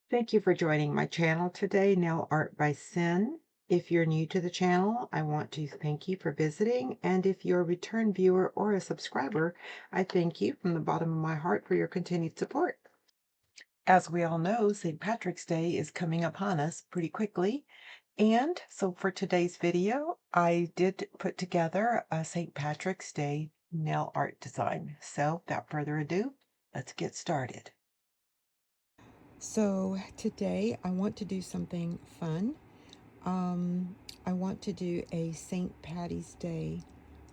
Thank you for joining my channel today, Nail Art by Sin. If you're new to the channel, I want to thank you for visiting, and if you're a return viewer or a subscriber, I thank you from the bottom of my heart for your continued support. As we all know, St. Patrick's Day is coming upon us pretty quickly, and so for today's video, I did put together a St. Patrick's Day nail art design. So without further ado, let's get started. So today I want to do something fun. I want to do a St. Patty's Day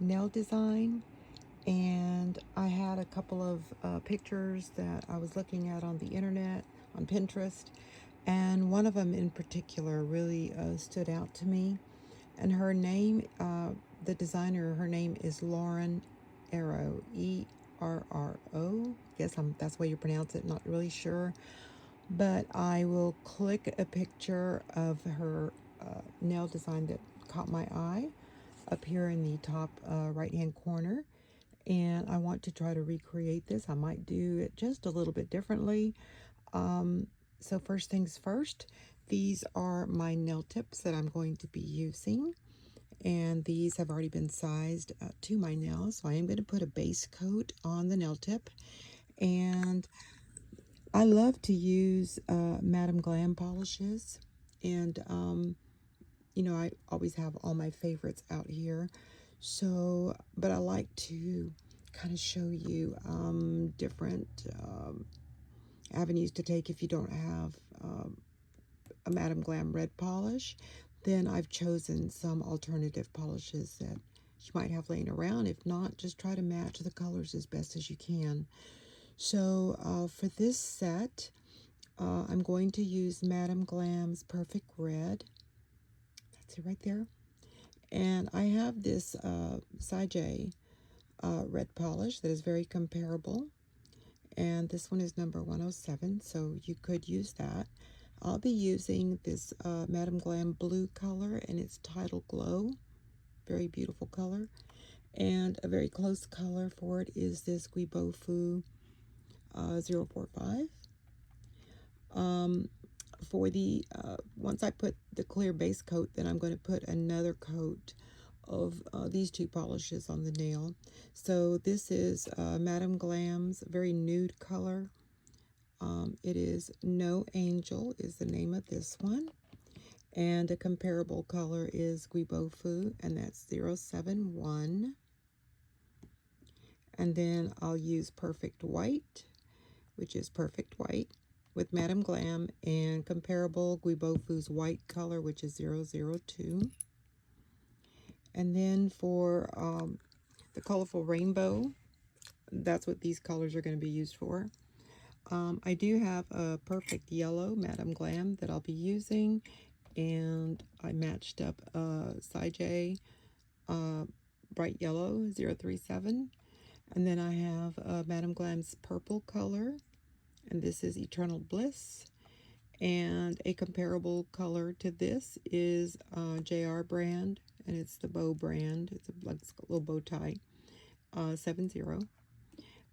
nail design, and I had a couple of pictures that I was looking at on the internet, on Pinterest, and one of them in particular really stood out to me. And her name, the designer, her name is Lauren Erro, Erro. That's the way you pronounce it. Not really sure, but I will click a picture of her nail design that caught my eye up here in the top right hand corner, and I want to try to recreate this. I might do it just a little bit differently. So first things first, these are my nail tips that I'm going to be using, and these have already been sized to my nails. So I am going to put a base coat on the nail tip, and I love to use Madam Glam polishes, and I always have all my favorites out here. So, but I like to kind of show you different avenues to take if you don't have a Madam Glam red polish. Then I've chosen some alternative polishes that you might have laying around. If not, just try to match the colors as best as you can. So for this set, I'm going to use Madam Glam's Perfect Red. That's it right there. And I have this J red polish that is very comparable. And this one is number 107, so you could use that. I'll be using this Madam Glam blue color, and it's Tidal Glow. Very beautiful color. And a very close color for it is this Guibofu 045. For the once I put the clear base coat, then I'm going to put another coat of these two polishes on the nail. So this is Madam Glam's very nude color. It is No Angel is the name of this one, and a comparable color is Guibofu, and that's 071. And then I'll use Perfect White, which is Perfect White with Madam Glam, and comparable Guibofu's white color, which is 002. And then for the colorful rainbow, that's what these colors are going to be used for. I do have a perfect yellow Madam Glam that I'll be using, and I matched up J bright yellow 037, and then I have Madam Glam's purple color, and this is Eternal Bliss. And a comparable color to this is JR brand, and it's the bow brand. It's a little bow tie, 70.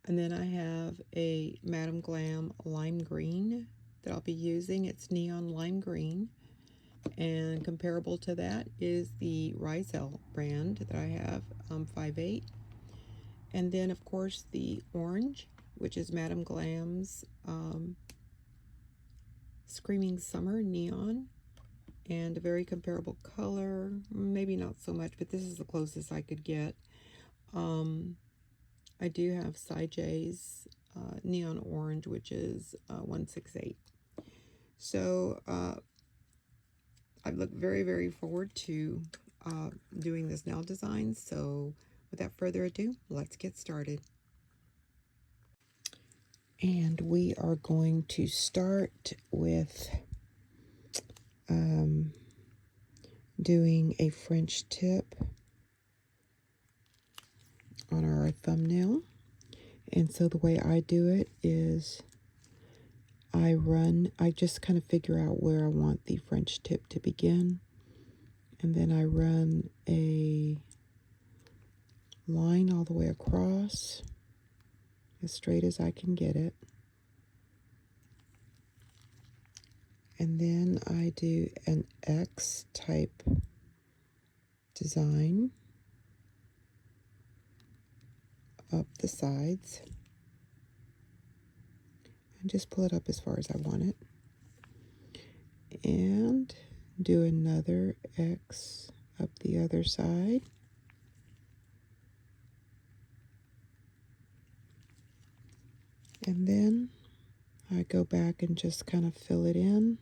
And then I have a Madam Glam lime green that I'll be using. It's neon lime green. And comparable to that is the Rizel brand that I have, 58. And then, of course, the orange, which is Madam Glam's Screaming Summer Neon, and a very comparable color. Maybe not so much, but this is the closest I could get. I do have J's Neon Orange, which is 168. So I look very, very forward to doing this nail design. So without further ado, let's get started. And we are going to start with doing a French tip on our thumbnail. And so the way I do it is I just kind of figure out where I want the French tip to begin. And then I run a line all the way across, as straight as I can get it. And then I do an X type design up the sides. And just pull it up as far as I want it. And do another X up the other side. And then I go back and just kind of fill it in.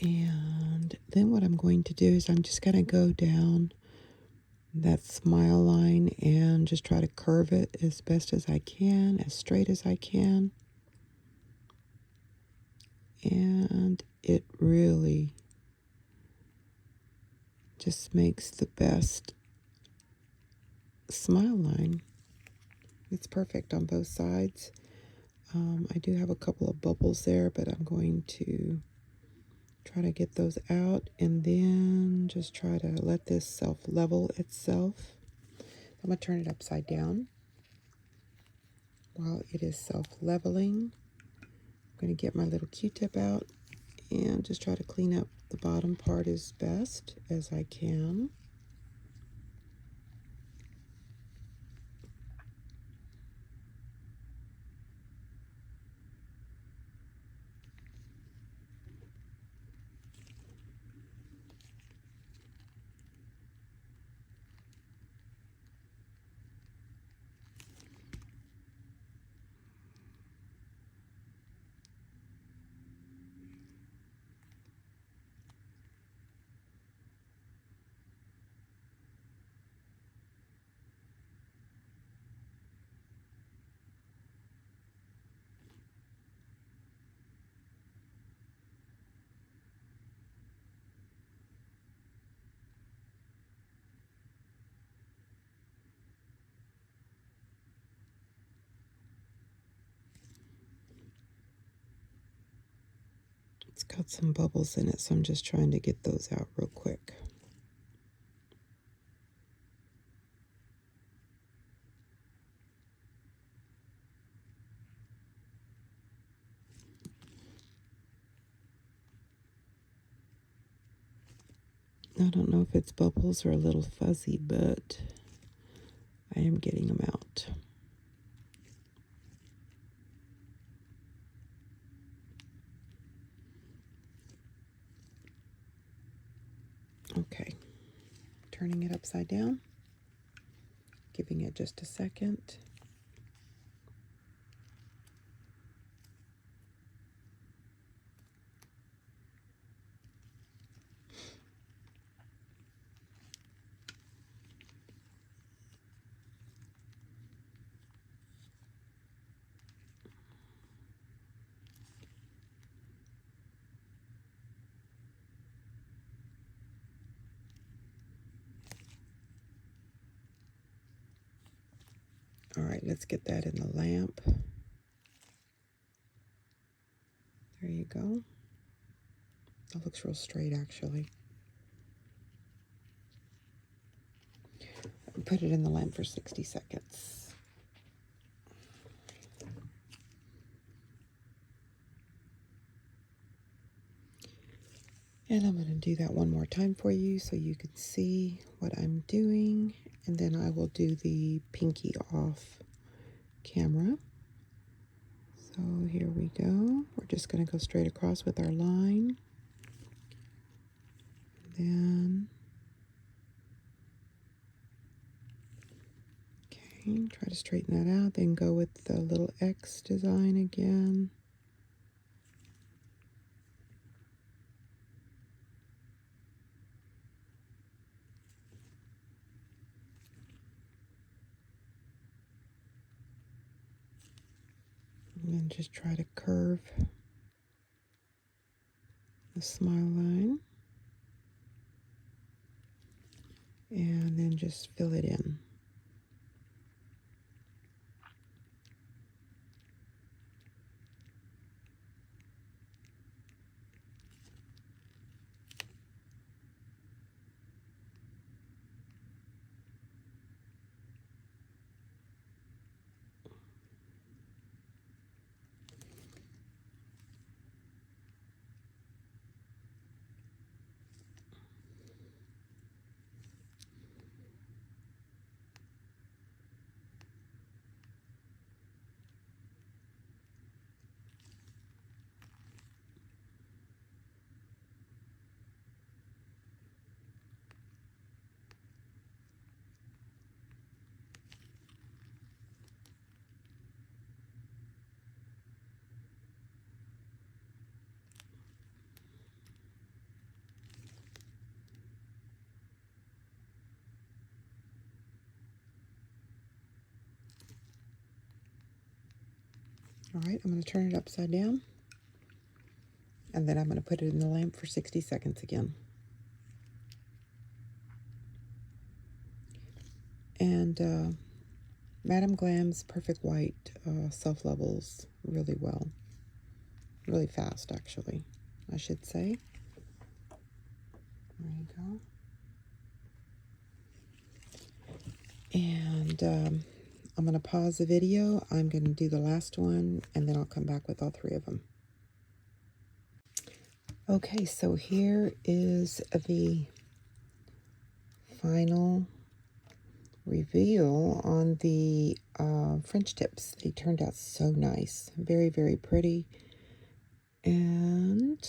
And then what I'm going to do is I'm just going to go down that smile line and just try to curve it as best as I can, as straight as I can. And it really just makes the best smile line. It's perfect on both sides. I do have a couple of bubbles there, but I'm going to try to get those out and then just try to let this self-level itself. I'm going to turn it upside down while it is self-leveling. I'm going to get my little Q-tip out and just try to clean up the bottom part as best as I can. It's got some bubbles in it, so I'm just trying to get those out real quick. I don't know if it's bubbles or a little fuzzy, but I am getting them out. Okay, turning it upside down, giving it just a second. All right, let's get that in the lamp. There you go. That looks real straight, actually. Put it in the lamp for 60 seconds. And I'm going to do that one more time for you so you can see what I'm doing. And then I will do the pinky off camera. So here we go. We're just going to go straight across with our line. Then, okay, try to straighten that out. Then go with the little X design again. And then just try to curve the smile line. And then just fill it in. All right, I'm going to turn it upside down, and then I'm going to put it in the lamp for 60 seconds again. And Madame Glam's Perfect White self-levels really well. Really fast, actually, I should say. There you go. And I'm going to pause the video. I'm going to do the last one, and then I'll come back with all three of them. Okay, so here is the final reveal on the French tips. They turned out so nice. Very, very pretty. And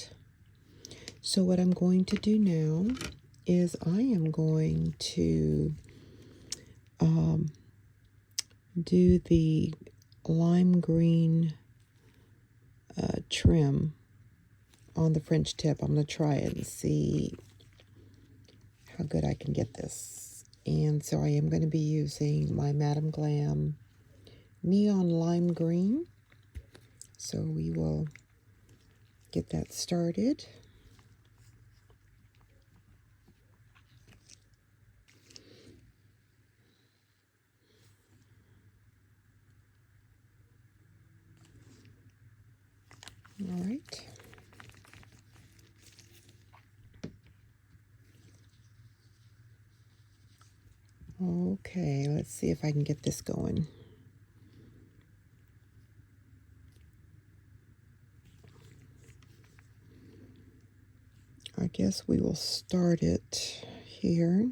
so what I'm going to do now is I am going to do the lime green trim on the French tip. I'm going to try it and see how good I can get this. And so I am going to be using my Madame Glam Neon Lime Green. So we will get that started. All right. Okay, let's see if I can get this going. I guess we will start it here.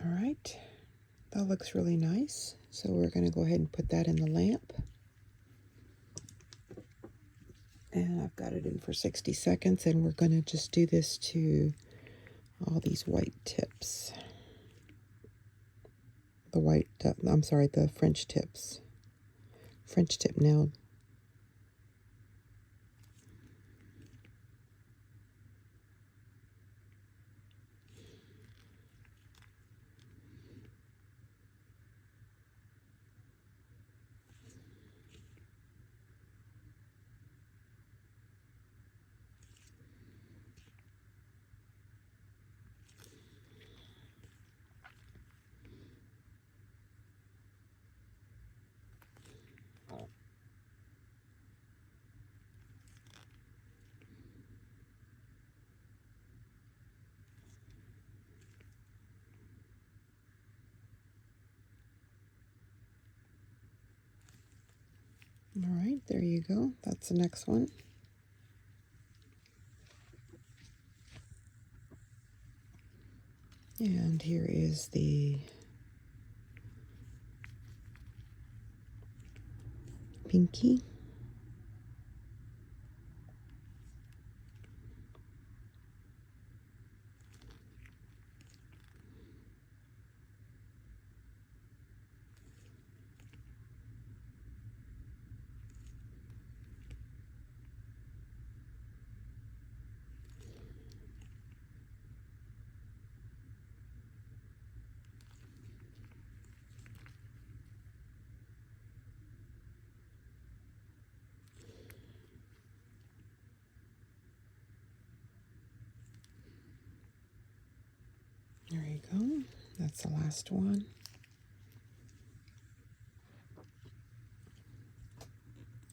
All right, that looks really nice. So we're going to go ahead and put that in the lamp. And I've got it in for 60 seconds, and we're going to just do this to all these white tips. The white, I'm sorry, the French tips. French tip nail. All right, there you go. That's the next one. And here is the pinky. There you go. That's the last one.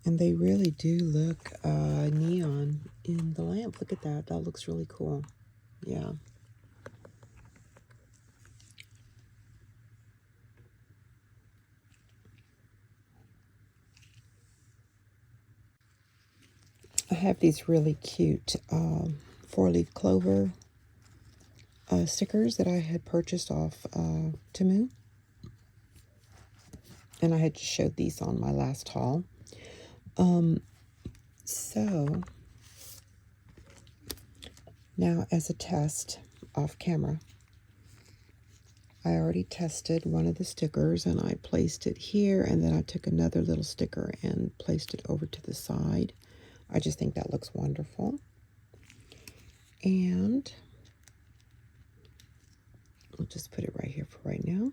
And they really do look neon in the lamp. Look at that. That looks really cool. Yeah. I have these really cute four-leaf clover stickers that I had purchased off Temu. And I had just showed these on my last haul. So now as a test off camera, I already tested one of the stickers and I placed it here, and then I took another little sticker and placed it over to the side. I just think that looks wonderful. And I'll just put it right here for right now.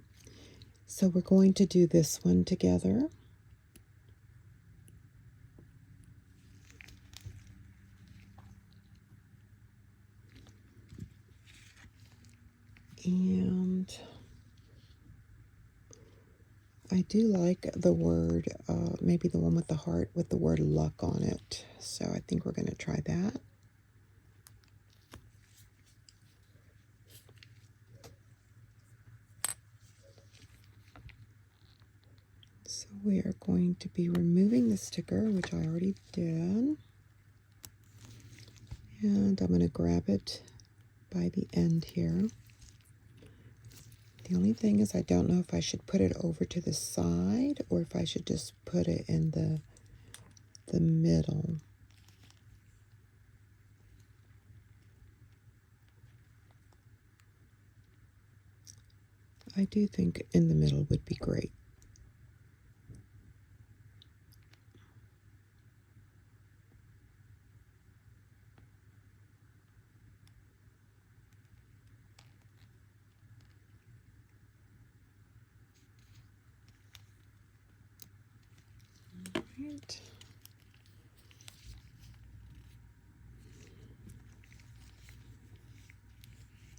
So we're going to do this one together. And I do like the word, maybe the one with the heart with the word luck on it. So I think we're going to try that. So we are going to be removing the sticker, which I already did. And I'm going to grab it by the end here. The only thing is I don't know if I should put it over to the side or if I should just put it in the middle. I do think in the middle would be great. Right.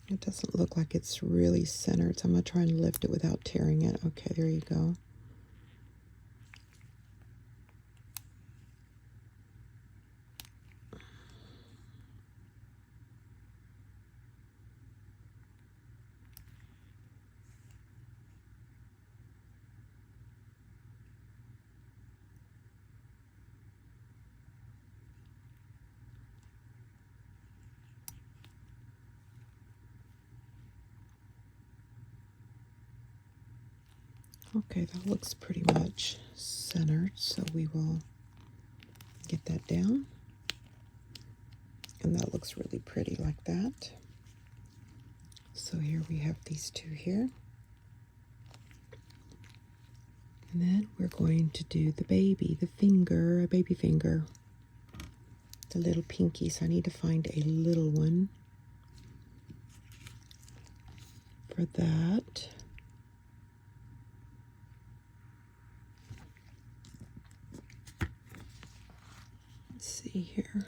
It doesn't look like it's really centered, so I'm going to try and lift it without tearing it. Okay, there you go. Okay, that looks pretty much centered, so we will get that down. And that looks really pretty like that. So here we have these two here. And then we're going to do the baby, the finger, a baby finger. The little pinky, so I need to find a little one for that. Let's see here.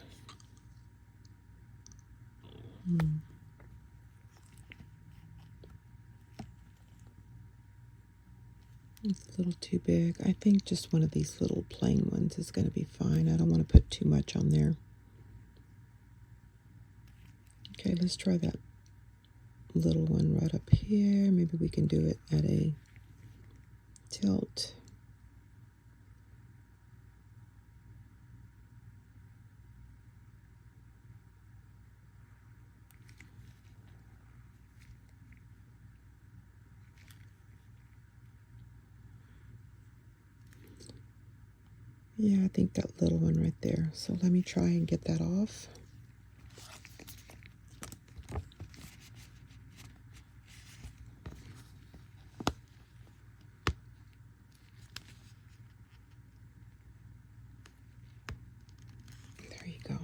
It's a little too big. I think just one of these little plain ones is going to be fine. I don't want to put too much on there. Okay, let's try that little one right up here. Maybe we can do it at a tilt. Yeah, I think that little one right there. So let me try and get that off. There you go.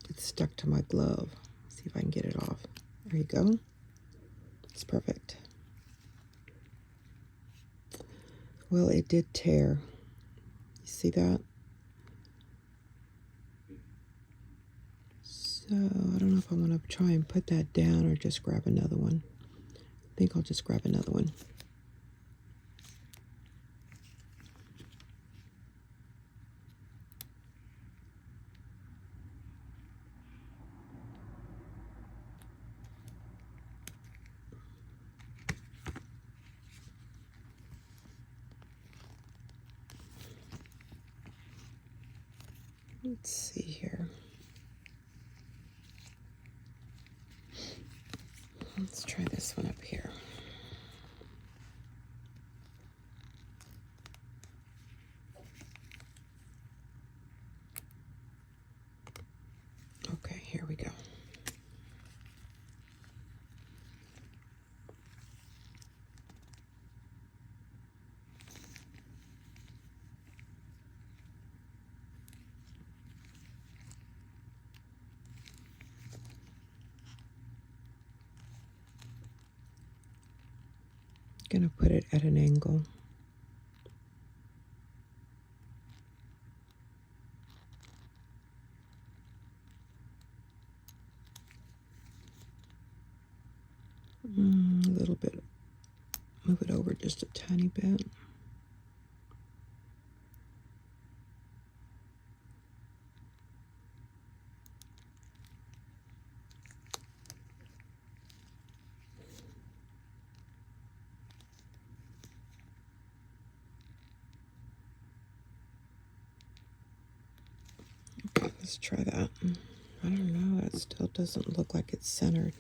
It's stuck to my glove. See if I can get it off. There you go. It's perfect. Well, it did tear. You see that? So I don't know if I want to try and put that down or just grab another one. I think I'll just grab another one. Let's see here. Let's try this one up here. Okay, here we go. Gonna put it at an angle. A little bit. Move it over just a tiny bit. Okay, let's try that. I don't know, that still doesn't look like it's centered.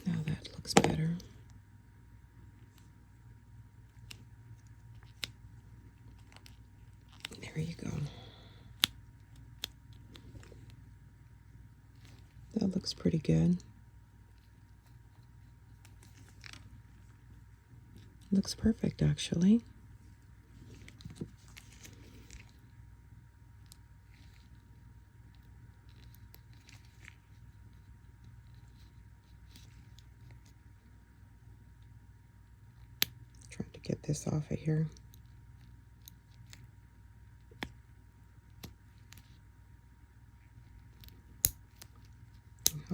Now that looks better. There you go. That looks pretty good. Looks perfect, actually. Trying to get this off of here.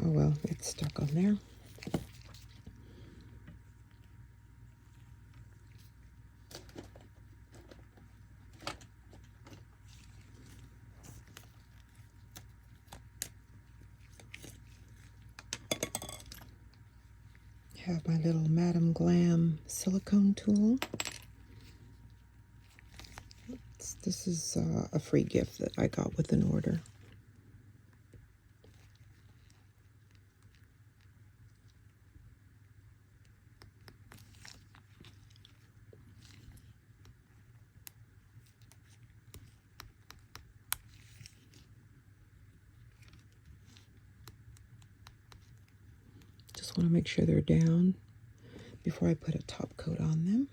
Oh well, it's stuck on there. Have my little Madam Glam silicone tool. This is a free gift that I got with an order. Just want to make sure they're down before I put a top coat on them.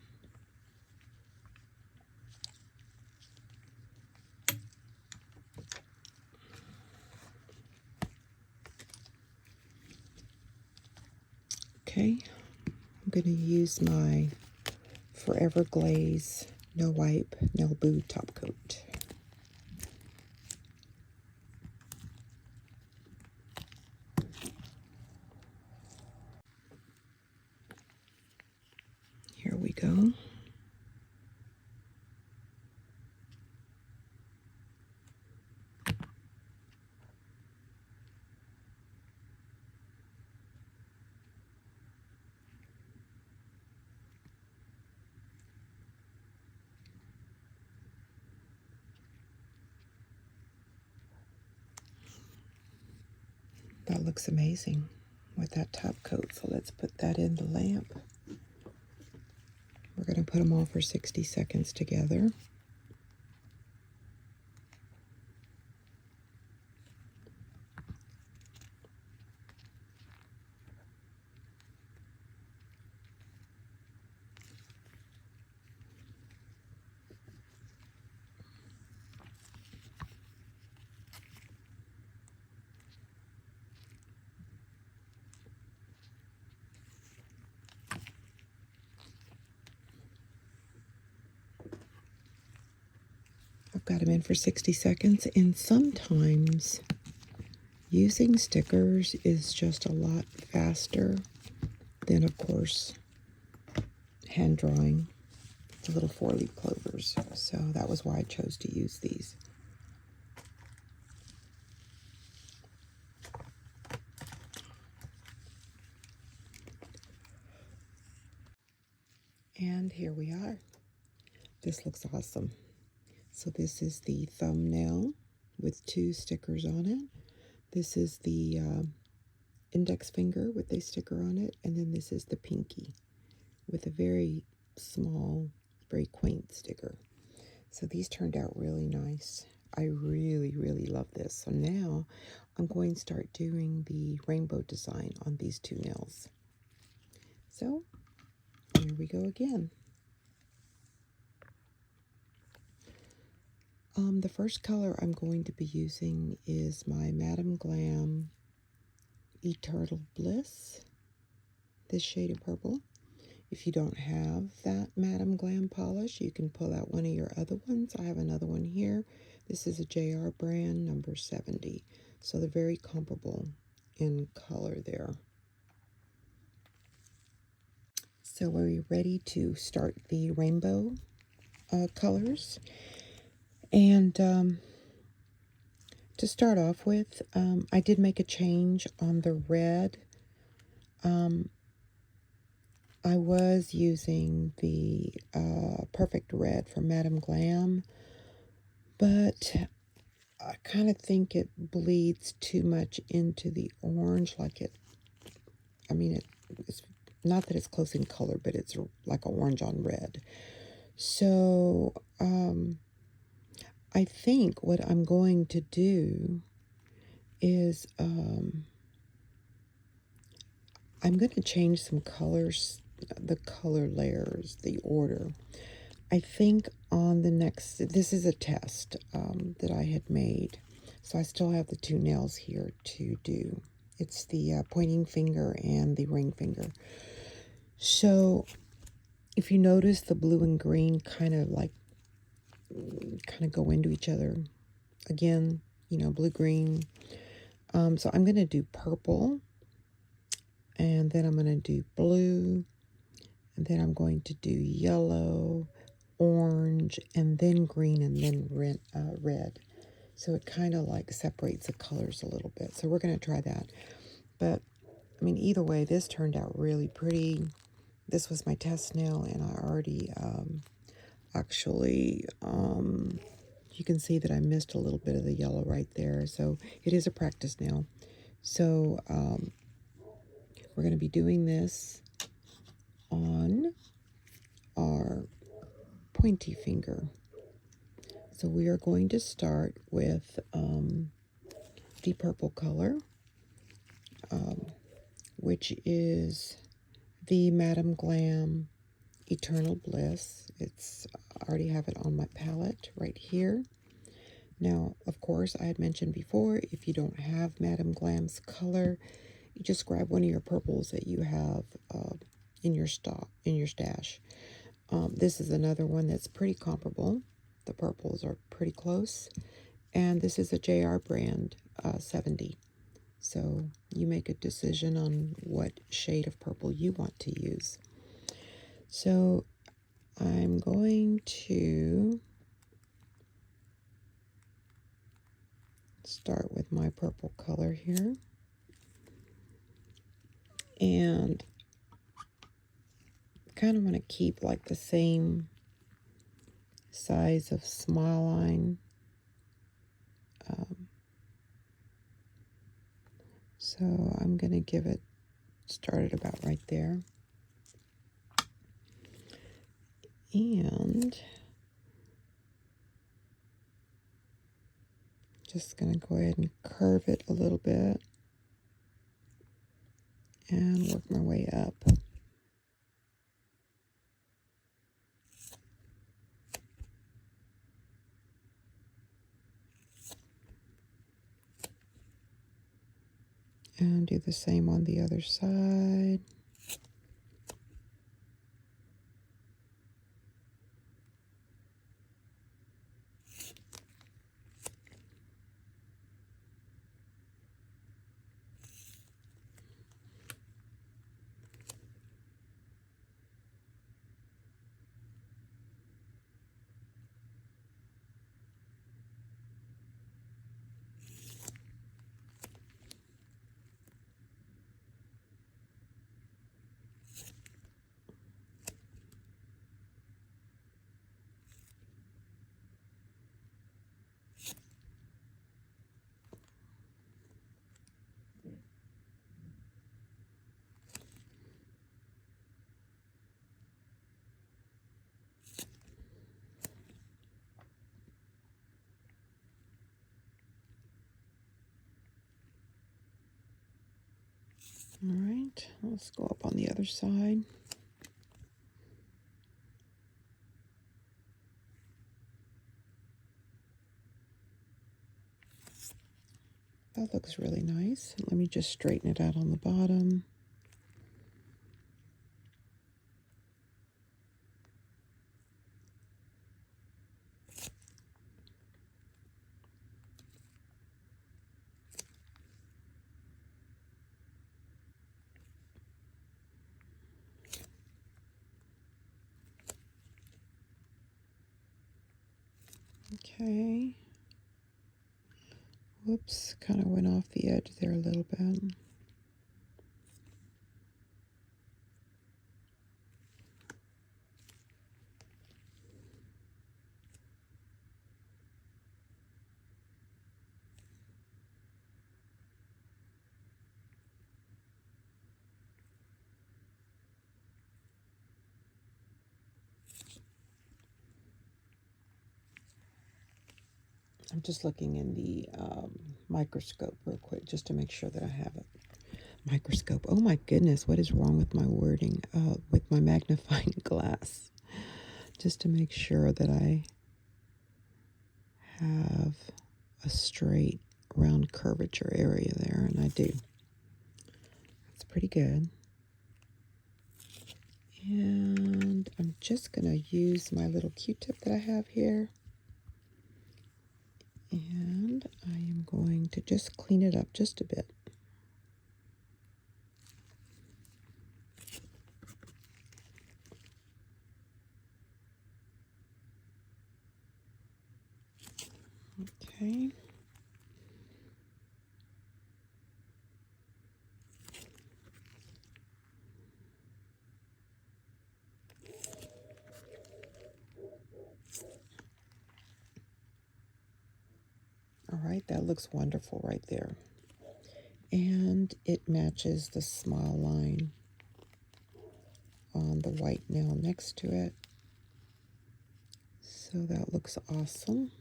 Okay, I'm going to use my Forever Glaze No Wipe Nail Boo top coat. Here we go. That looks amazing with that top coat. So let's put that in the lamp. We're going to put them all for 60 seconds together. I've got them in for 60 seconds, and sometimes using stickers is just a lot faster than, of course, hand drawing the little 4-leaf clovers. So that was why I chose to use these. And here we are. This looks awesome. So this is the thumbnail with 2 stickers on it. This is the index finger with a sticker on it. And then this is the pinky with a very small, very quaint sticker. So these turned out really nice. I really, really love this. So now I'm going to start doing the rainbow design on these 2 nails. So here we go again. The first color I'm going to be using is my Madam Glam Eternal Bliss, this shade of purple. If you don't have that Madam Glam polish, you can pull out one of your other ones. I have another one here. This is a JR brand number 70. So they're very comparable in color there. So are we ready to start the rainbow colors? And to start off with, I did make a change on the red. I was using the Perfect Red from Madam Glam, but I kind of think it bleeds too much into the orange. It's not that it's close in color, but it's like an orange on red. So I think what I'm going to do is I'm going to change some colors, the color layers, the order. I think on the next, this is a test that I had made. So I still have the 2 nails here to do. It's the pointing finger and the ring finger. So if you notice, the blue and green kind of go into each other. Again, blue, green. So I'm going to do purple, and then I'm going to do blue, and then I'm going to do yellow, orange, and then green, and then red. So it kind of like separates the colors a little bit. So we're going to try that. But, I mean, either way, this turned out really pretty. This was my test nail, and I already you can see that I missed a little bit of the yellow right there. So it is a practice nail. So we're going to be doing this on our pointy finger. So we are going to start with the purple color, which is the Madam Glam Eternal Bliss. I already have it on my palette right here. Now, of course, I had mentioned before, if you don't have Madam Glam's color, you just grab one of your purples that you have in your stash. This is another one that's pretty comparable. The purples are pretty close. And this is a JR brand 70. So you make a decision on what shade of purple you want to use. So I'm going to start with my purple color here. And kind of want to keep like the same size of smile line. So I'm going to give it started about right there. And just going to go ahead and curve it a little bit and work my way up. And do the same on the other side. All right, let's go up on the other side. That looks really nice. Let me just straighten it out on the bottom. Okay. Whoops, kind of went off the edge there a little bit. I'm just looking in the microscope real quick just to make sure that I have it. Microscope. Oh my goodness, what is wrong with my wording? With my magnifying glass. Just to make sure that I have a straight round curvature area there, and I do. That's pretty good. And I'm just going to use my little Q-tip that I have here. And I am going to just clean it up just a bit. Okay. All right, that looks wonderful right there. And it matches the smile line on the white nail next to it. So that looks awesome.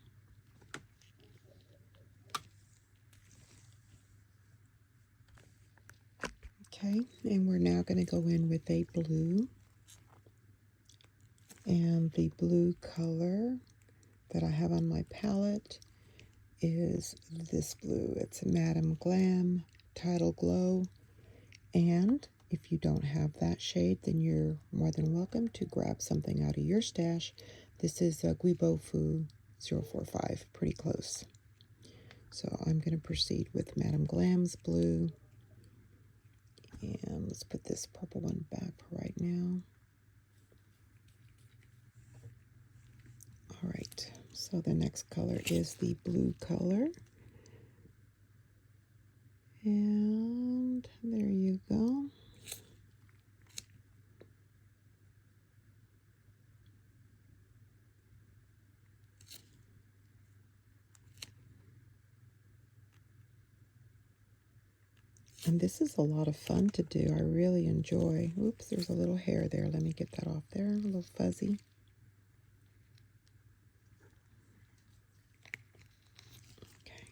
Okay, and we're now going to go in with a blue. And the blue color that I have on my palette is this blue. It's a Madame Glam Tidal Glow. And if you don't have that shade, then you're more than welcome to grab something out of your stash. This is a Guibofu 045, pretty close. So I'm going to proceed with Madame Glam's blue. And let's put this purple one back for right now. All right, so the next color is the blue color. And there you go. And this is a lot of fun to do. I really enjoy. Oops, there's a little hair there. Let me get that off there. A little fuzzy. Okay.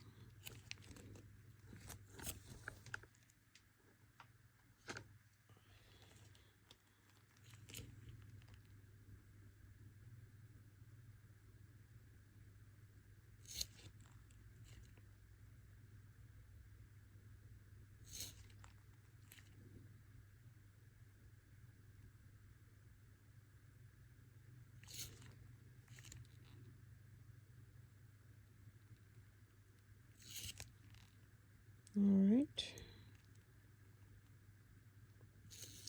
All right.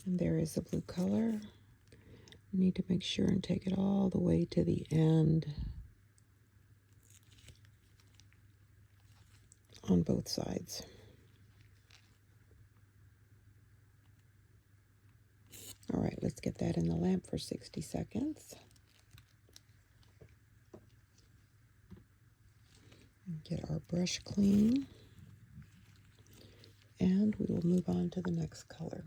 And there is the blue color. I need to make sure and take it all the way to the end on both sides. All right, let's get that in the lamp for 60 seconds. Get our brush clean. And we will move on to the next color.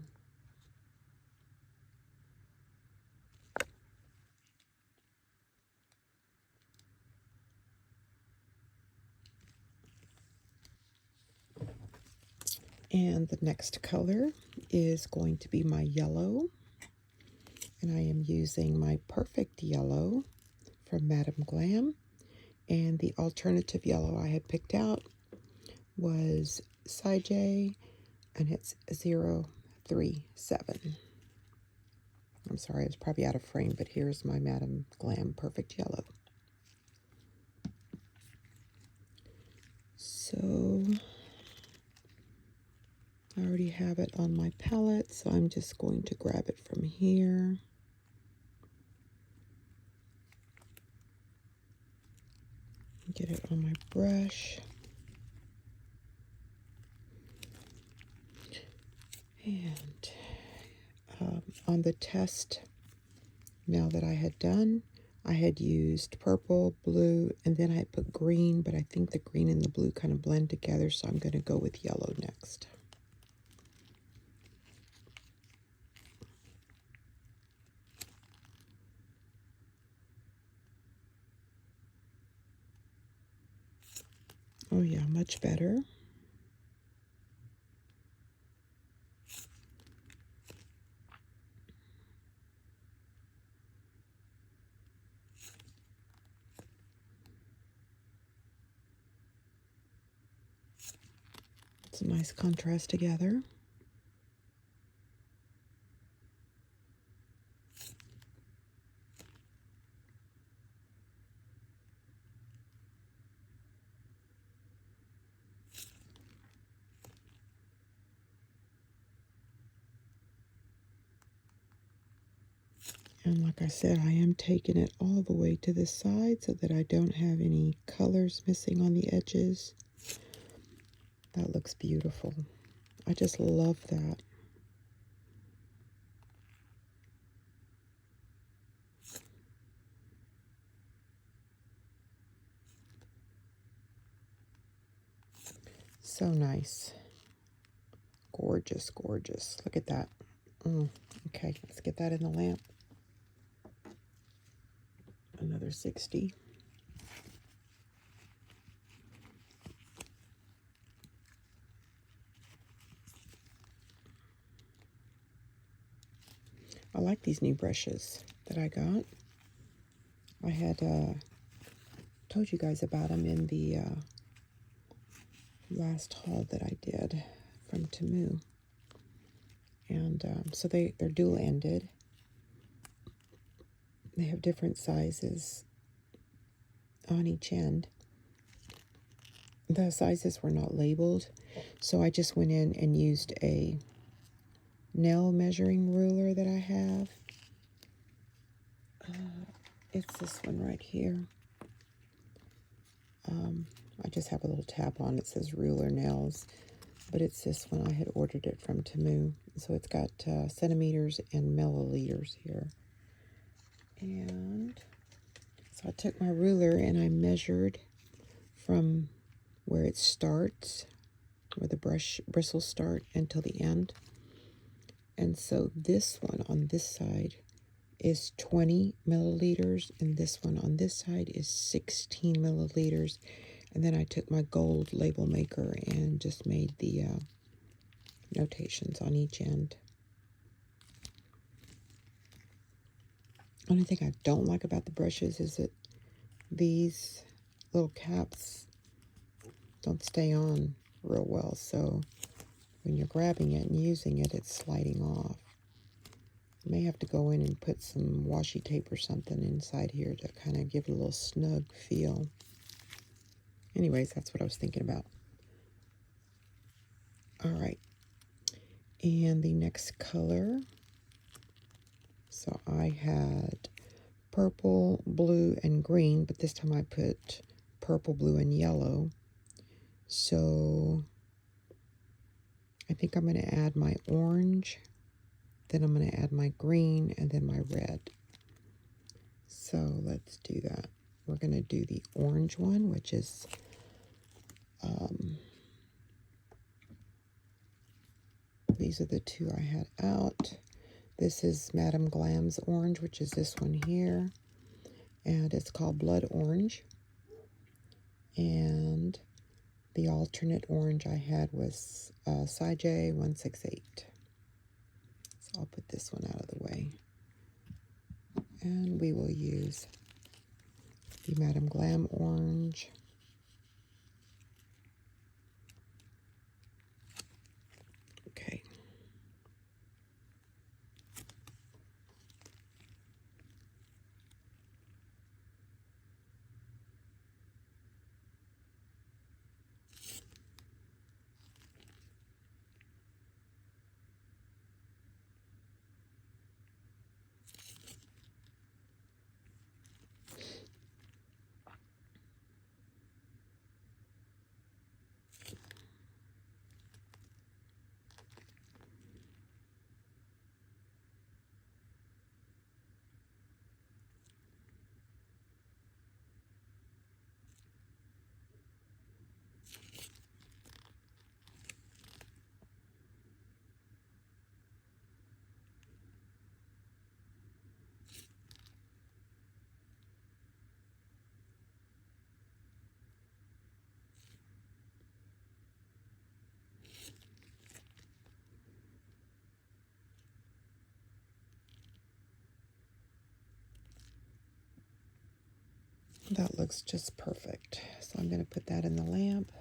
And the next color is going to be my yellow. And I am using my Perfect Yellow from Madame Glam. And the alternative yellow I had picked out was J, and it's 037. I'm sorry, I was probably out of frame, but here's my Madame Glam Perfect Yellow. So I already have it on my palette, so I'm just going to grab it from here. Get it on my brush. And on the test nail that I had done, I had used purple, blue, and then I put green, but I think the green and the blue kind of blend together, so I'm going to go with yellow next. Oh yeah, much better. It's a nice contrast together. And like I said, I am taking it all the way to the side so that I don't have any colors missing on the edges. That looks beautiful. I just love that. So nice. Gorgeous, gorgeous. Look at that. Okay, let's get that in the lamp. Another 60. I like these new brushes that I got. I had told you guys about them in the last haul that I did from Temu. And so they're dual-ended. They have different sizes on each end. The sizes were not labeled, so I just went in and used a nail measuring ruler that I have. It's this one right here. I just have a little tab on it, says ruler nails, but it's this one. I had ordered it from Temu, so it's got centimeters and milliliters here. And so I took my ruler and I measured from where it starts where the bristles start until the end. And so this one on this side is 20 milliliters, and this one on this side is 16 milliliters. And then I took my gold label maker and just made the notations on each end. Only thing I don't like about the brushes is that these little caps don't stay on real well, so when you're grabbing it and using it, it's sliding off. You may have to go in and put some washi tape or something inside here to kind of give it a little snug feel. Anyways, that's what I was thinking about. All right, and the next color, so I had purple, blue, and green, but this time I put purple, blue, and yellow. So I think I'm going to add my orange, then I'm going to add my green, and then my red. So let's do that. We're going to do the orange one, which is these are the two I had out. This is Madame Glam's orange, which is this one here, and it's called Blood Orange. And the alternate orange I had was J 168. So I'll put this one out of the way. And we will use the Madame Glam orange. Okay. That looks just perfect. So I'm going to put that in the lamp.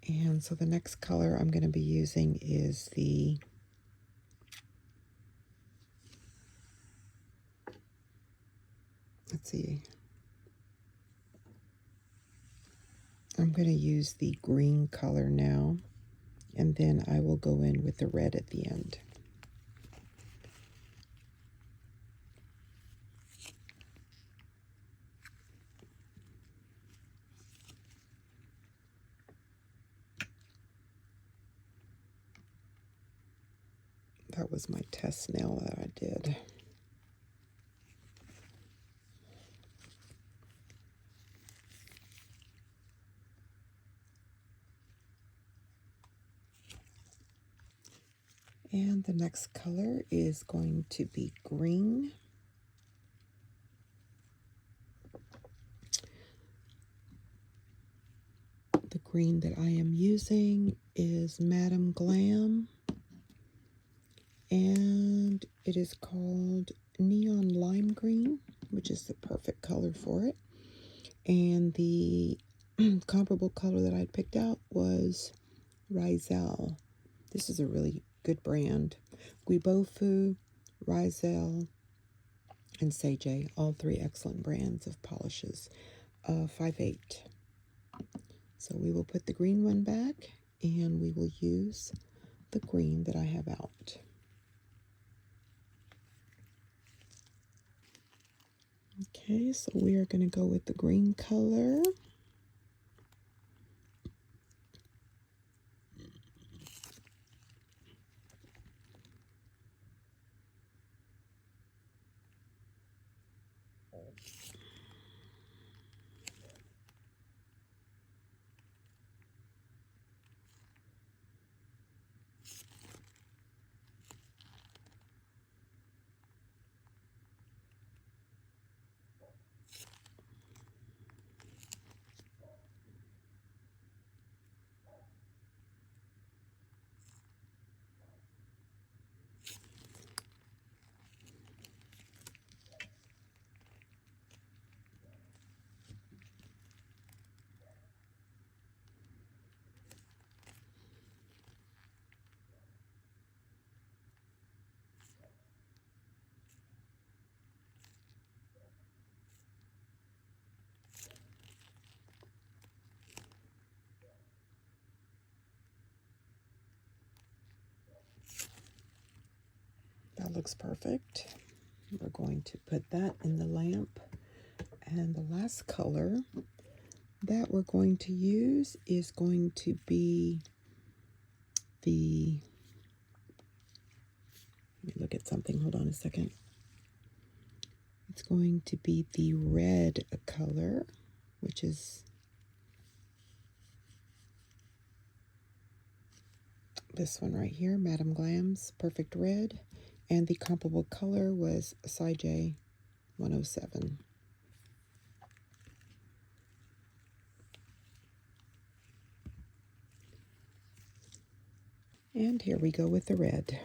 And so the next color I'm going to be using is the let's see. I'm going to use the green color now, and then I will go in with the red at the end. That was my test nail that I did. And the next color is going to be green. The green that I am using is Madame Glam, and it is called Neon Lime Green, which is the perfect color for it. And the comparable color that I picked out was Rizal. This is a really good brand. Guibofu, Rizal, and Seijie, all three excellent brands of polishes. 5/8. So we will put the green one back, and we will use the green that I have out. Okay, so we are going to go with the green color. That looks perfect. We're going to put that in the lamp. And the last color that we're going to use is going to be the, let me look at something, hold on a second. It's going to be the red color, which is this one right here, Madame Glam's Perfect Red. And the comparable color was J 107. And here we go with the red.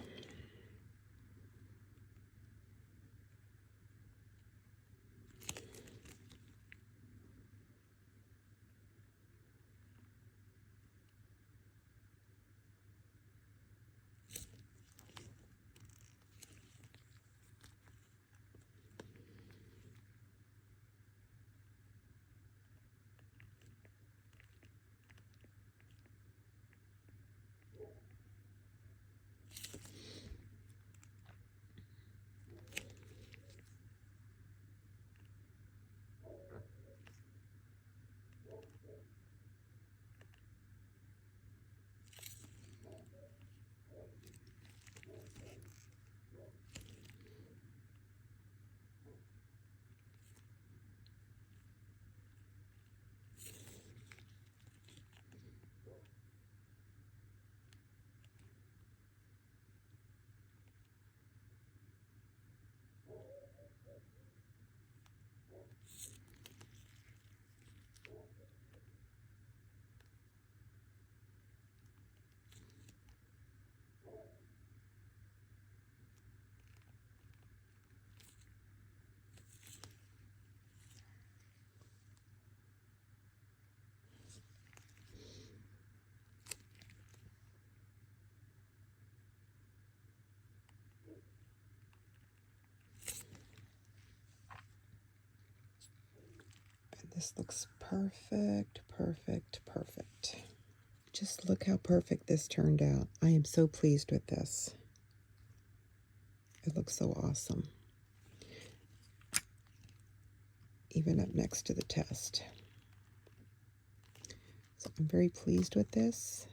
This looks perfect, perfect, perfect. Just look how perfect this turned out. I am so pleased with this. It looks so awesome. Even up next to the test. So I'm very pleased with this.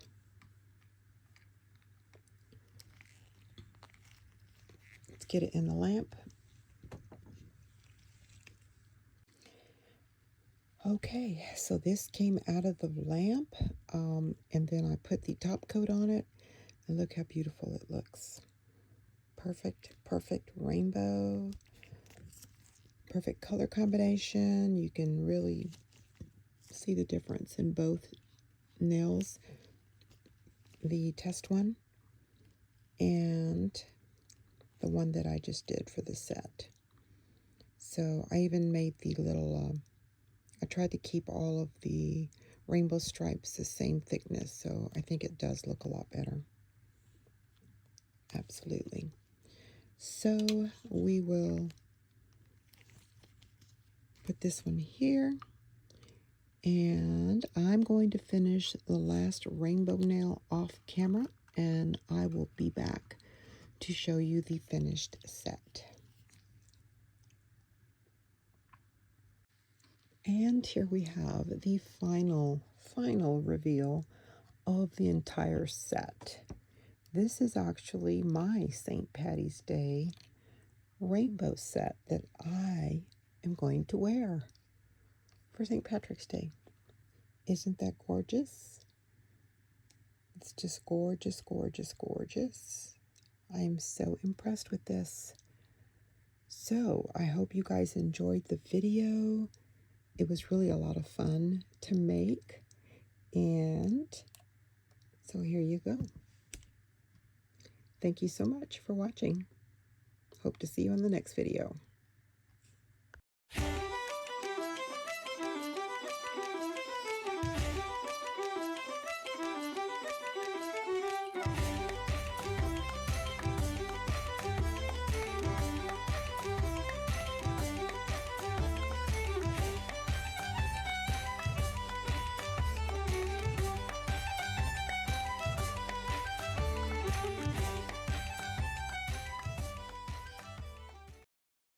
Let's get it in the lamp. Okay, so this came out of the lamp, and then I put the top coat on it, and look how beautiful it looks. Perfect, perfect rainbow, perfect color combination. You can really see the difference in both nails, the test one and the one that I just did for the set. So I even made the little, I tried to keep all of the rainbow stripes the same thickness, so I think it does look a lot better. Absolutely. So we will put this one here, and I'm going to finish the last rainbow nail off camera, and I will be back to show you the finished set. And here we have the final reveal of the entire set. This is actually my St. Patty's Day rainbow set that I am going to wear for St. Patrick's Day. Isn't that gorgeous? It's just gorgeous, gorgeous, gorgeous. I'm so impressed with this. So I hope you guys enjoyed the video. It was really a lot of fun to make. And so here you go. Thank you so much for watching. Hope to see you in the next video.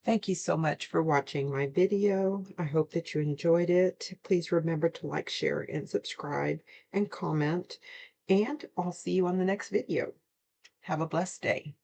Thank you so much for watching my video. I hope that you enjoyed it. Please remember to like, share, and subscribe, and comment. And I'll see you on the next video. Have a blessed day.